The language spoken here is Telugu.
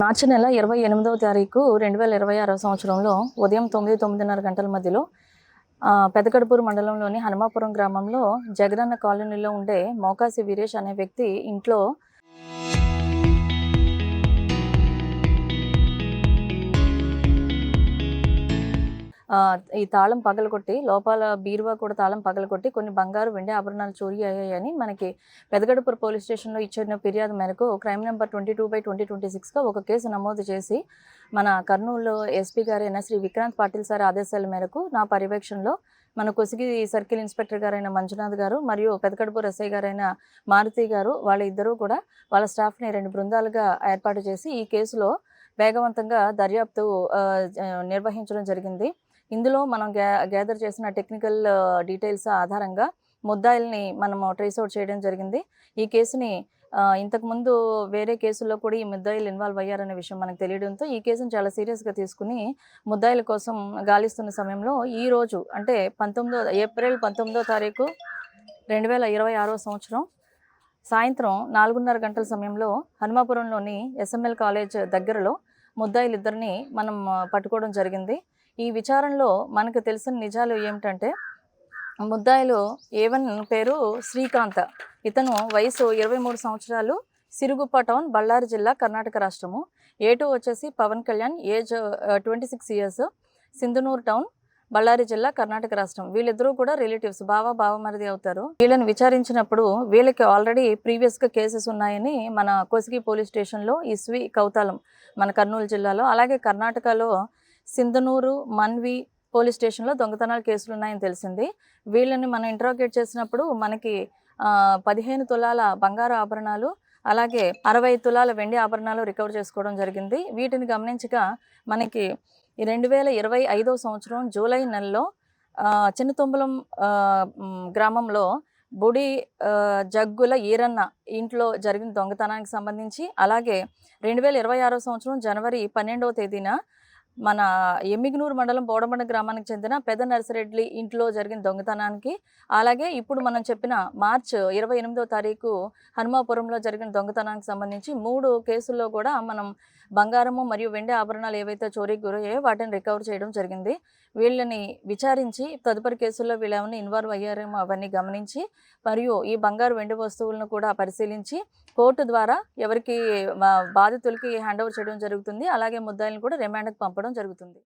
మార్చి నెల 28వ తారీఖు 2026 సంవత్సరంలో ఉదయం 9-9:30 గంటల మధ్యలో పెదకడుపూరు మండలంలోని హనుమాపురం గ్రామంలో జగనన్న కాలనీలో ఉండే మోకాసి వీరేష్ అనే వ్యక్తి ఇంట్లో ఈ తాళం పగలగొట్టి లోపల బీరువా కూడా తాళం పగలగొట్టి కొన్ని బంగారు వెండి ఆభరణాలు చోరీ అయ్యాయని మనకి పెదగడుపూరు పోలీస్ స్టేషన్లో ఇచ్చిన ఫిర్యాదు మేరకు క్రైమ్ నెంబర్ 22/2026గా ఒక కేసు నమోదు చేసి మన కర్నూలు ఎస్పీ గారైన శ్రీ విక్రాంత్ పాటిల్ సార్ ఆదేశాల మేరకు నా పర్యవేక్షణలో మన కొసిగి సర్కిల్ ఇన్స్పెక్టర్ గారైన మంజునాథ్ గారు మరియు పెదకడుపూరు ఎస్ఐ గారైన మారుతి గారు వాళ్ళిద్దరూ కూడా వాళ్ళ స్టాఫ్ని 2 బృందాలుగా ఏర్పాటు చేసి ఈ కేసులో వేగవంతంగా దర్యాప్తు నిర్వహించడం జరిగింది. ఇందులో మనం గ్యాదర్ చేసిన టెక్నికల్ డీటెయిల్స్ ఆధారంగా ముద్దాయిల్ని మనము ట్రేస్ అవుట్ చేయడం జరిగింది. ఈ కేసుని ఇంతకుముందు వేరే కేసుల్లో కూడా ఈ ముద్దాయిలు ఇన్వాల్వ్ అయ్యారనే విషయం మనకు తెలియడంతో ఈ కేసును చాలా సీరియస్గా తీసుకుని ముద్దాయిల కోసం గాలిస్తున్న సమయంలో ఈరోజు అంటే ఏప్రిల్ 19వ తారీఖు 2026 సంవత్సరం సాయంత్రం 4:30 గంటల సమయంలో హనుమాపురంలోని ఎస్ఎంఎల్ కాలేజ్ దగ్గరలో ముద్దాయిలిద్దరిని మనం పట్టుకోవడం జరిగింది. ఈ విచారణలో మనకు తెలిసిన నిజాలు ఏమిటంటే ముద్దాయిలు A1 పేరు శ్రీకాంత్, ఇతను వయసు 23 సంవత్సరాలు, సిరుగుప్ప టౌన్, బళ్ళారి జిల్లా, కర్ణాటక రాష్ట్రము. A2 వచ్చేసి Pawan Kalyan, age 26 years, Sindhanur town, Ballari జిల్లా, కర్ణాటక రాష్ట్రం. వీళ్ళిద్దరూ కూడా రిలేటివ్స్, బావమరిది అవుతారు. వీళ్ళని విచారించినప్పుడు వీళ్ళకి ఆల్రెడీ ప్రీవియస్గా కేసెస్ ఉన్నాయని మన కొసిగి పోలీస్ స్టేషన్లో ఇస్వి కౌతాలం మన కర్నూలు జిల్లాలో, అలాగే కర్ణాటకలో సింధనూరు మన్వి పోలీస్ స్టేషన్లో దొంగతనాల కేసులు ఉన్నాయని తెలిసింది. వీళ్ళని మనం ఇంట్రాగేట్ చేసినప్పుడు మనకి 15 తులాల బంగారు ఆభరణాలు అలాగే 60 తులాల వెండి ఆభరణాలు రికవర్ చేసుకోవడం జరిగింది. వీటిని గమనించగా మనకి 2025 సంవత్సరం జూలై నెలలో చిన్నతొంబలం గ్రామంలో బుడి జగ్గుల ఈరన్న ఇంట్లో జరిగిన దొంగతనానికి సంబంధించి, అలాగే 2026 సంవత్సరం జనవరి 12వ తేదీన మన ఎమ్మిగనూరు మండలం బోడబండ గ్రామానికి చెందిన పెద్ద నర్సిరెడ్డి ఇంట్లో జరిగిన దొంగతనానికి, అలాగే ఇప్పుడు మనం చెప్పిన మార్చి 28వ తారీఖు హనుమాపురంలో జరిగిన దొంగతనానికి సంబంధించి 3 కేసుల్లో కూడా మనం బంగారము మరియు వెండి ఆభరణాలు ఏవైతే చోరీకి గురయ్యాయో వాటిని రికవర్ చేయడం జరిగింది. వీళ్ళని విచారించి తదుపరి కేసుల్లో వీళ్ళు ఏమైనా ఇన్వాల్వ్ అయ్యారేమో అవన్నీ గమనించి మరియు ఈ బంగారు వెండి వస్తువులను కూడా పరిశీలించి కోర్టు ద్వారా ఎవరికి బాధితులకి హ్యాండ్ ఓవర్ చేయడం జరుగుతుంది. అలాగే ముద్దాయిలను కూడా రిమాండ్కి పంపడం జరుగుతుంది.